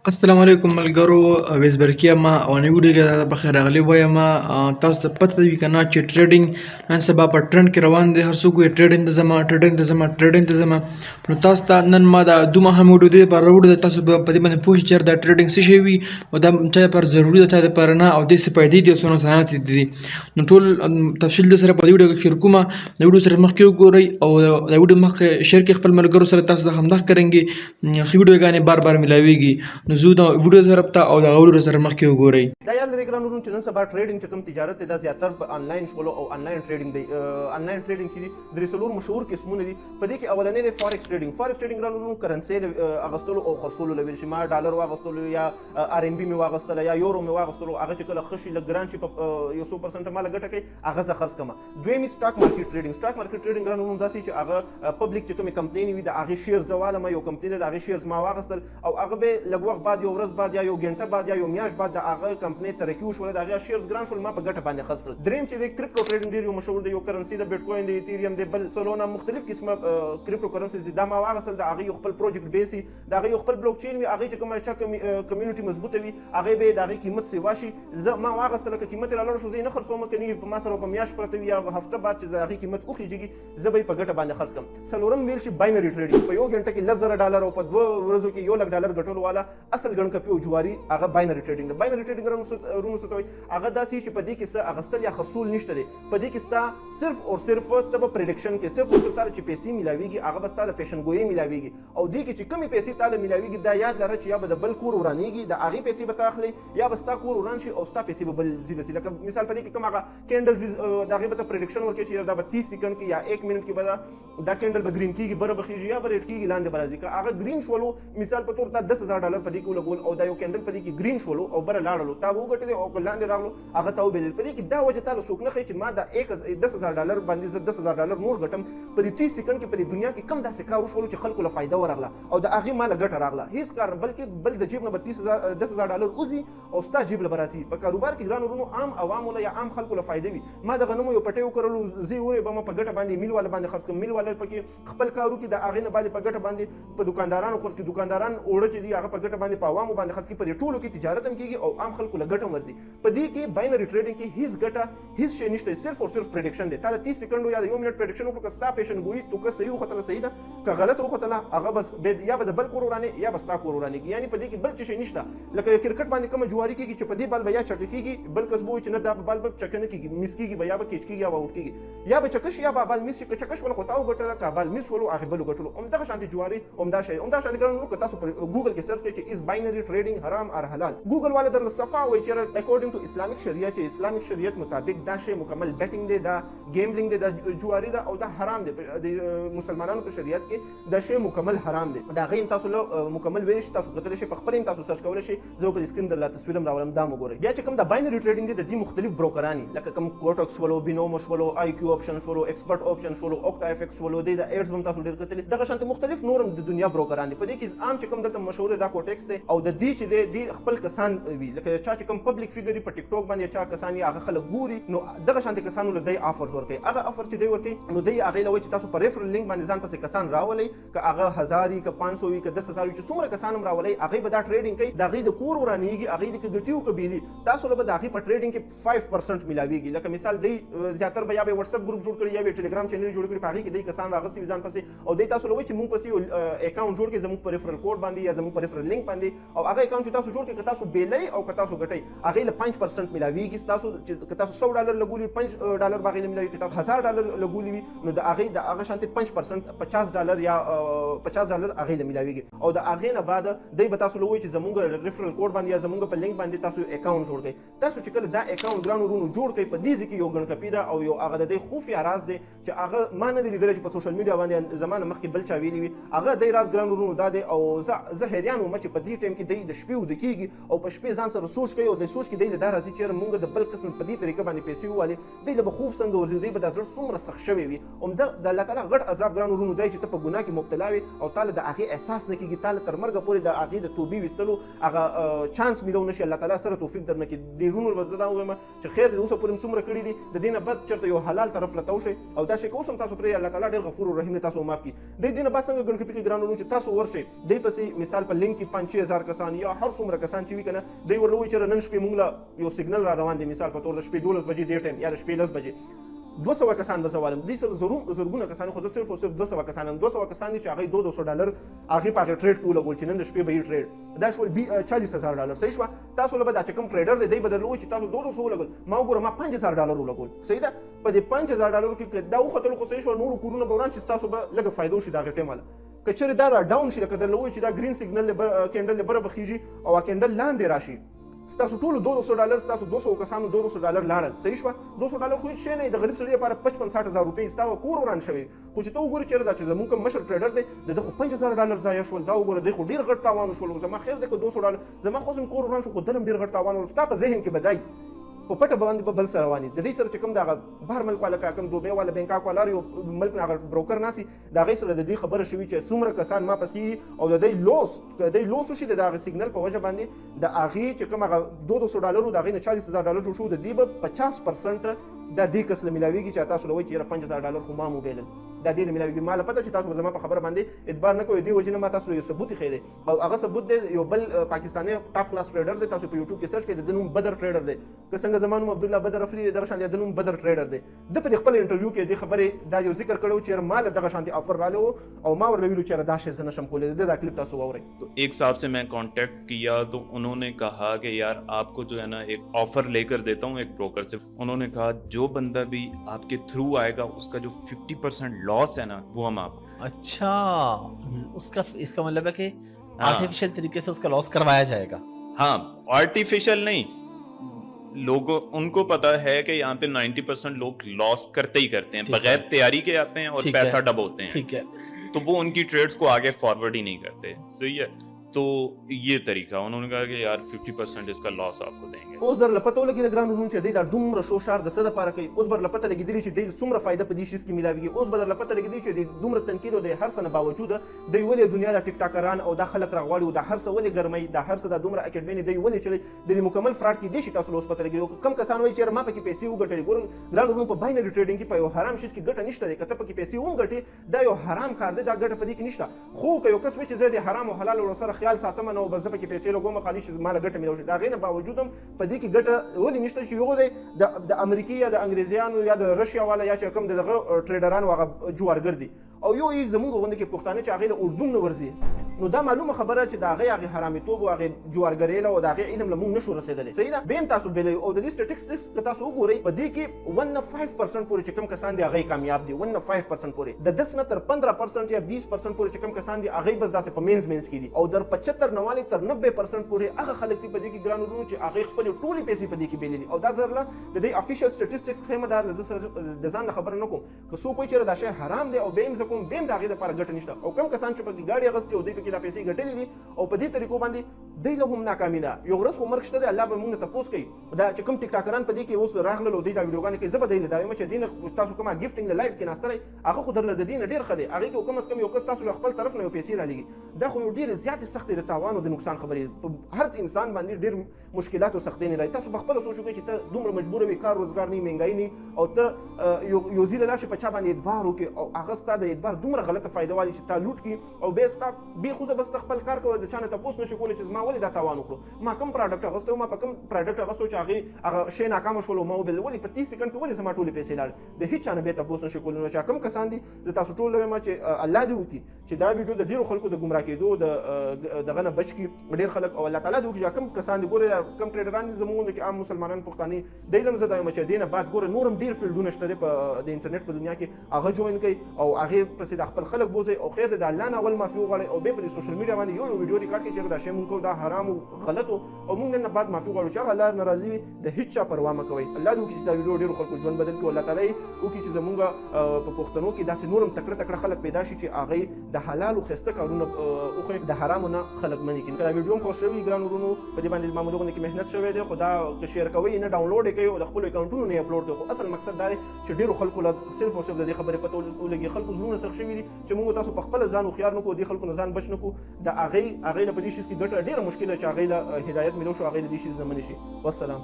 السلام علیکم ملګرو، اوais barki ما او نو ویډیو کې بخیر راغلی وایم. تاسو ته پته وي کنه چې ټریډنګ نن سبا په ټرند کې روان دی. هر څوک یې ټریډنګ ته زما نو تاسو ته نن ما دا دوه هم ویډیو دی پر وروډ تاسو په دې باندې پوښتنه چې دا ټریډنګ څه شی وي او دا چې پر ضروري ده ته پر نه او د څه پیدا دي سونه سنت دي. نو ټول تفصیل د سره په ویډیو کې شیر کوم. د ویډیو سره مخکې وګورئ او د ویډیو مخکې شیر کې خپل ملګرو سره تاسو هم دا کرنګي خو ویډیو غانې بار بار ملاويږي. نو زه دا ویډیو سره پتا او دا ویډیو سره مخکې وګورئ. دا یاد لري ګرانو چې نن سبا ټریډنګ چې کوم تجارت دی دا زیاتره په انلاین شولو او انلاین ټریډنګ دی. انلاین ټریډنګ چې دی درې څلور مشهور قسمونه دي. په دې کې اولنې دی فارکس ټریډنګ ګرانو کرنسي اغستلو او خرڅولو لوي چې ما ډالر واغستلو یا آر ام بي می واغستل یا یورو می واغستلو هغه چې کله خشي لګران شي په یو 100% مال ګټه کوي هغه ز خرڅ کما. دویمي سټاک مارکیټ ټریډنګ ګرانو داسې چې هغه پبلک چې کومه کمپنی وي د هغه شیر زواله ما یو کمپنی د هغه شیرز ما واغستل او هغه به لږ وخت بعد یو ورځ بعد یا یو غنټه بعد یا یو میاش بعد د هغه کمپنی ترکیو شو د هغه شیرز ګران شول ما په ګټه باندې خرڅ کړل. دریم چې د کریپټو ټریډنګ ډیر یو مشهور دی. یو کرنسي د بیټ کوین دی، ایتھریوم دی، بل سولونا مختلف قسمه کریپټو کرنسیز دي. دا ما واغسل د هغه خپل پروجیکټ بیسي د هغه خپل بلاک چین وي هغه چې کومه چا کمیونټي مضبوطه وي هغه به د هغه قیمت سی واشي. ما واغسل که قیمت لاله شو زه نه خرڅوم کني په ما سره په میاش پرته وي یا هفته بعد چې د هغه قیمت اوخیږي زه به په ګټه باندې خرڅ کم. سلورم ویل شي باینری ټریډنګ. په یو غنټه کې $10,000 او په 2 ورځو کې $1,00,000 ګټلو والا اصل ګڼ کپی او جواری هغه باینری ټریډنګ. باینری ټریډنګ رونو ستوي هغه داسې چې په دې کې څه اغستل یا خرڅول نشته دی. په دې کې ستا صرف او صرف ته په پریډکشن کې صرف او صرف تعالی چې پیسې ملاويږي هغه بس تعالی پیشن ګوئی ملاويږي او دې کې چې کمی پیسې تعالی ملاويږي دا یاد لره چې یا به د بل کور ورانيږي د هغه پیسې به تاخلي یا به ستا کور وران شي او ستا پیسې به بل زیبسي. لکه مثال په دې کې کوم هغه کینډل دا هغه به پریډکشن ورکړي چې دا به 30 سکند کې یا 1 منټ کې به دا کینډل به گرین کیږي بره بخیږي یا به ریډ کیږي لاندې برازي که هغه گرین شولو مثال په تور تا $10,000 په دې کې لګول او دا یو کینډل په دې کې گرین شولو او بره لاړلو تا وګټل او لاندې راغلو هغه ته وبېل. په دې کې دا وجه تعالی څوک نه خي چې ما دا $10,000 باندې زه $10,000 نور ګټم په دې 30 سکند کې په دې دنیا کې کم داسې کار وشول چې خلکو له فائدہ ورغله او د هغه مال ګټه راغله هیڅ کار بلکې بل د جیب نه $10,000 اوزي او ستا جیب له براسي. په کاروبار کې ګران ورونو عام عوامو له یا عام خلکو له فائدې وي. ما د غنمو یو پټي وکړلو زی اورې به ما په ګټه باندې میل والا باندې خرڅ کوم. میل والا پکې خپل کارو کې د هغه نه باندې په ګټه باندې په دکاندارانو خرڅ کې دکانداران اوړه چې دی هغه په ګټه باندې په عوامو باندې خرڅ کې په ټولو کې تجارت هم کیږي او عام خلکو له ګټه ورځي. په دې کې باینری ټریډنګ کې هیڅ ګټه هیڅ شی نشته صرف او صرف پریډکشن دی. تا د 30 سکند یا د 1 منټ پریډکشن وکړه که ستا پیشن ګوئی تو که صحیح وختله صحیح ده که غلط وختله هغه بس یا به د بل کور ورانه یا به ستا کور ورانه. یعنی په دې کې بل شی نشته. لکه کرکټ باندې کوم جواری کیږي چې په دې بال بیا چک کیږي بل کس بو چې نه دا بال به چک نه کیږي مس کیږي بیا به کیچ کیږي یا ووټ کیږي یا به چکش یا به بال مس چکش ول خطاو ګټله کا بال مس ولو هغه بل ګټلو همدغه شانتي جواری همدا شی ګرانو که تاسو په ګوګل کې سرچ کړئ چې از باینری ټریډنګ حرام اور حلال ګوګل والے در صفه وایي چې اکورډینګ ټو اسلامیک شریعت چې اسلامیک شریعت مطابق دا شی مکمل بیټینګ دی دا گیمبلینګ دی دا جواری دا او دا حرام دی. د مسلمانانو په شریعت کې دا شی مکمل حرام دی. دا غیم تاسو له مکمل ویل شي تاسو کتل شي په خپل تاسو سرچ کول شي. زه په سکرین در لا تصویرم راولم دا وګورئ. بیا چې کوم دا باینری ټریډنګ دی د دې مختلف بروکرانی لکه کوم کوټکس ولو بینوم شولو آی کیو آپشن شولو ایکسپرت آپشن شولو اوکټا اف ایکس شولو د ایډز هم تاسو ډیر کتل دغه شانت مختلف نورم د دنیا بروکران دي. په دې کې عام چې کوم دلته مشهور دا کوټکس دی او د دې چې دی خپل کسان وی لکه چا چې کوم پبلک فیګر په ټیک ټاک باندې چا کسان یې هغه خلک ګوري نو دغه شانت کسانو له دی افرز ورکړي. هغه افر چې دی ورکړي نو دی هغه لوي چې تاسو په ریفرل لینک باندې ځان پسې کسان راولي که هغه 1000 که 500 که 10,000 چې څومره کسان هم راولي هغه به دا ټریډینګ کوي دا غي د کور ورانیږي هغه د ګټیو کبيلي تاسو له به دا غي په ټریډینګ کې 5% ملاويږي. لکه مثال دی زیاتره به یا به واتس اپ ګروپ جوړ کړی یا به ټیلیګرام چینل جوړ کړی هغه کې دی کسان راغستي ځان پسې او دی تاسو لوي چې مونږ پسې اکاؤٹ جوړ کړي زموږ په ریفرل کوډ باندې یا زموږ په ریفرل لینک باندې او هغه اکاؤٹ چې تاسو جوړ کړي که تاسو بیلې او که تاسو ګټي هغه له 5% ملاويږي. تاسو چې تاسو $100 لګولي $5 باغې نه ملاوي که تاسو $1000 لګولي وي نو د هغه شانتي 5% $50 یا $50 هغه له ملاويږي او د هغه نه بعد دی به تاسو لوي چې زموږ ریفرل کوډ باندې یا زموږ په لینک باندې تاسو اکاؤٹ جوړ کړئ. تاسو چې کله دا اکاؤٹ ګرانو رونو جوړ کړئ په دې ځکه یو ګڼ کپی دا او یو هغه د خفیا راز دی چې هغه ما نه لیدل چې په سوشل میډیا باندې زمانه مخکې بل چا ویلی وي هغه د راز ګرانو رونو دا دی او زه حیران وم چې په دې ټیم کې د شپې ود کیږي او په شپې ځان سره سوچ کوي او د سوچ کې د لار راځي چې موږ د بل قسم په دې طریقه باندې پیسې والي دی له خوب څنګه ورځي دی به د زړه څومره سخت شوی وي او د الله تعالی غټ عذاب ګرانو رونو دی چې ته په ګناه کې مبتلا وي او تعالی د هغه احساس نه کیږي تعالی تر مرګ پورې د هغه د توبې وستلو هغه چانس میلو نشي. الله تعالی سره توفیق درنه کې دی رونو ورته دا وایم چې خیر دې اوسه پورې څومره کړی دي د دینه بعد چرته یو حلال طرف لته وشي او دا شي کوم تاسو پرې الله تعالی ډېر غفور رحیم تاسو معاف کړي. د دینه بعد څنګه ګڼ کې ګرانو چې تاسو ورشي دی پسې مثال په لینک کې 5000 کسان یا هر څومره کسان چې وي کنه دوی ورلوي چې نن شپې موږ له یو سیګنل را روان دي مثال په تور د شپې 12 بجې دې ټایم یا د شپې 10 بجې 200 کسان به زوالم دي سره زرګونه کسان خو صرف او صرف 200 کسان دي چې هغه $200 هغه په ټریډ کوله ګول چې نن د شپې به یې ټریډ دا شول $40,000 صحیح شو تاسو له بده چې کوم ټریډر دی بدلوي چې تاسو 200 لګول ما وګوره ما $5,000 ولګول صحیح ده په دې $5,000 کې دا وختل خو صحیح شو نور کورونه بوران چې تاسو به لګ فائدو شي دا غټه مال کچره دا ډاون شي لکه درلوي چې دا گرین سیګنل کینډل بره بخیږي او کینډل لاندې راشي ستاسو ټول $200 ستاسو 200 کسانو $200 لاړل صحیح شو $200 خو هیڅ شی نه د غریب سړي لپاره 55-60 هزار روپۍ ستاسو کور وران شوی خو چې ته وګورې چې دا چې زموږ کوم مشر ټریډر دی دغه $5,000 ضایع شول دا وګوره د خو ډیر غټ تاوان شول زما خیر دی که $200 زما خو سم کور وران شو خو دلم ډیر غټ تاوان ول ستا په ذهن کې بدای په پټه باندې په بل سره رواني د دې سره چې کوم دا بهر ملک والا کوم دوبه والا بانکاک والا یو ملک نه بروکر ناسي دا غي سره د دې خبره شوی چې څومره کسان ما پسې او د دې لوس شي د هغه سیګنل په وجه باندې د هغه چې کوم هغه $200 د هغه نه $40,000 جوړ شو د دې به 50% دا دې کس له ملاویږي چې تاسو لوي چې $5,000 خو ما موبایل دا دې ملاویږي مال پته چې تاسو زما په خبره باندې اعتبار نه کوئ دی وجه نه ما تاسو یو ثبوت خېره او هغه ثبوت دی یو بل پاکستاني ټاپ کلاس ټریډر دی تاسو په یوټیوب کې سرچ کړئ د نوم بدر ټریډر دی که څنګه زمانو عبد الله بدر افری دغه شان د نوم بدر ټریډر دی د په خپل انټرویو کې د خبره دا یو ذکر کړو چې مال دغه شانتي افر رالو او ما ورلوي چې دا شی زنه شم کولې دا کلیپ تاسو وورئ تو ایک صاحب سے میں کانٹیکٹ کیا تو انہوں نے کہا کہ یار آپ کو جو ہے نا ایک آفر لے کر دیتا ہوں ایک بروکر سے انہوں نے کہا جو بندہ بھی آپ کے تھرو آئے گا اس کا جو 50% لاس ہے نا وہ ہم آپ کو اچھا اس کا مطلب ہے کہ آرٹیفیشل طریقے سے اس کا لاس کروایا جائے گا ہاں آرٹیفیشل نہیں لوگوں ان کو پتا ہے کہ یہاں پہ 90% لوگ لاس کرتے ہی کرتے ہیں بغیر تیاری کے آتے ہیں اور پیسہ ڈب ہوتے ہیں ٹھیک ہے تو وہ ان کی ٹریڈز کو آگے فارورڈ ہی نہیں کرتے صحیح ہے تو یہ طریقہ انہوں نے کہا کہ یار 50% اس کا لاس آپ کو دیں گے اوس در لپته ولګي د ګران ورونو چې دی دا دومره شو شار د څه دپاره کوي اوس بر لپته لګېدلي چې دی څومره فایده په دې شیز کې میلاویږي اوس به در لپته لګېدلي چې دی دومره تنقید او د هر څه نه باوجوده دوی ولې دنیا د ټیک ټاکران او دا خلک راغواړي او دا هر څه ولې ګرموي دا هر څه دا دومره اکیډمي دوی ولې چلی د مکمل فراډ کې دی شي تاسو له اوس پته لګېږي کم کسان وایي چې ما پکې پیسې وګټلې ګور ګران ورونو په باینري ټریډینګ کې په یو حرام شیز کې ګټه نشته دی که ته پکې پیسې هم ګټې دا یو حرام کار دی دا ګټه په دې کې نشته خو که یو کس وایي چې زه د حرام او حلال ورسره خیال ساتم نه زه پکې پیسې لګوم خالي چې ماله ګټه ملو شي دا غي نه باوجود هم په دې کې ګټه ولې نشته چې یو دی د امریکای یا د انګریزیانو یا د رشیا والا یا چې کوم دغه ټریډرانو هغه جوارګر دي او یو یې زموږ غونډه کې پښتانه چې هغه له اردن نه ورځي نو دا معلومه خبره چې دا هغه حرامي توب او هغه جوارګرې له او دا هغه علم له موږ نشو رسیدلی صحیح ده بهم تاسو بل او د دې سټټیسټکس که تاسو وګورئ په دې کې 1.5% پورې چې کوم کسان دي هغه کامیاب دي 1.5% پورې د 10 نه تر 15% یا 20% پورې چې کوم کسان دي هغه بس داسې په مینز کې دي او در 75 نواله تر 90% پورې هغه خلک په دې کې ګران ورونو چې هغه خپل ټولي پیسې په دې کې بیللي او دا زرله د دې افیشل سټټیسټکس خیمه دار لزه سره د ځان خبر نه کوم که څوک وایي چې دا شی حرام دی او بهم زکوم بهم دا غي د لپاره ګټه نشته او کم کسان چې په ګاډي اغستې او دوی پکې دا پیسې ګټلې دي او په دې طریقو باندې دوی له هم ناکامي ده یو ورځ خو مرګ شته دی الله به موږ نه تپوس کوي دا چې کوم ټیک ټاکران په دې کې اوس راغلل او دوی دا ویډیوګانې کوي زه به دوی له دا وایم چې دین تاسو کومه ګفټینګ له لایف کې ناستلی هغه خو درله د دین ډېر ښه دی هغې کې کم از کم یو کس تاسو له خپل طرف نه یو پیسې رالېږي دا خو یو ډېرې زیاتې سختې د تاوان او د نقصان خبرې په هر انسان باندې ډېر مشکلات او سختۍ نه لري تاسو په خپله سوچ وکړئ چې ته دومره مجبوره وي کار روزګار نه مهنګایي نه او ته یو ځي له لاشې په چا باندې اعتبار وکړي او هغه ستا د اعتبار دومره غلطه فایده والي چې تا لوټ کړي او بیا ستا بېخوده بس ته خپل کار کوه د چا نه تپوس نشي کولی چې زما ولې دا تاوان وکړو ما کوم پراډکټ اغوستی ما په کوم پراډکټ اغوستی چې هغه شی ناکامه شول او ما وبیل ولې په 30 سکند کې ولې زما ټولې پیسې لاړې د هېڅ چا نه بیا تپوس نشي کولی نو چې کوم کسان دي زه تاسو ټول له وایم چې الله دې وکړي چې دا ویډیو د ډېرو خلکو د ګمراه کېدو دغه نه بچ کړي ډېر خلک او الله تعالی دې وکړي چې کوم کسان دي ګورئ کوم ټریډران دي زموږ کې عام مسلمانان پښتانه دی لم زه دا وایم چې دې نه بعد ګوره نور هم ډېر فیلډونه شته دی په د انټرنیټ په دنیا کې هغه جوین کوي او هغې پسې د خپل خلک بوځئ او خیر دی د الله نه اول معافي وغواړئ او بیا په دې سوشل میډیا باندې یو ویډیو ریکارډ کړئ چې دا شی مونږ کوو دا حرام او غلط او مونږ نن نه بعد معافي غواړو چې هغه الله ناراضي وي د هېڅ چا پروا مه کوئ الله دې وکړي چې دا ویډیو ډېرو خلکو ژوند بدل کړي الله تعالی وکړي چې زموږ په پښتنو کې داسې نور هم تکړه تکړه خلک پیدا شي چې هغې د حلالو ښایسته کارونه وښیي د حرامو نه خلک منې کړي که دا ویډیو هم خوښ شوي ګران ورونو په دې باندې معمولي غوندې کې محنت شوی دی خو دا که شیر کوئ نه ډاونلوډ یې کوئ او د خپلو اکاونټونو نه یې اپلوډ کوئ خو اصل مقصد دا دی چې ډېرو خلکو له صرف او صرف د دې خبرې پته ولګي خلکو زړونه سخت شوي دي چې موږ تاسو په خپله ځان هوښیار نه کړو دې خلکو نه ځان بچ نه کړو د هغې نه په دې شیز کې ګټه ډېره مشکله چې هغې له هدایت میلو شو هغې د دې شیز نه منې شي والسلام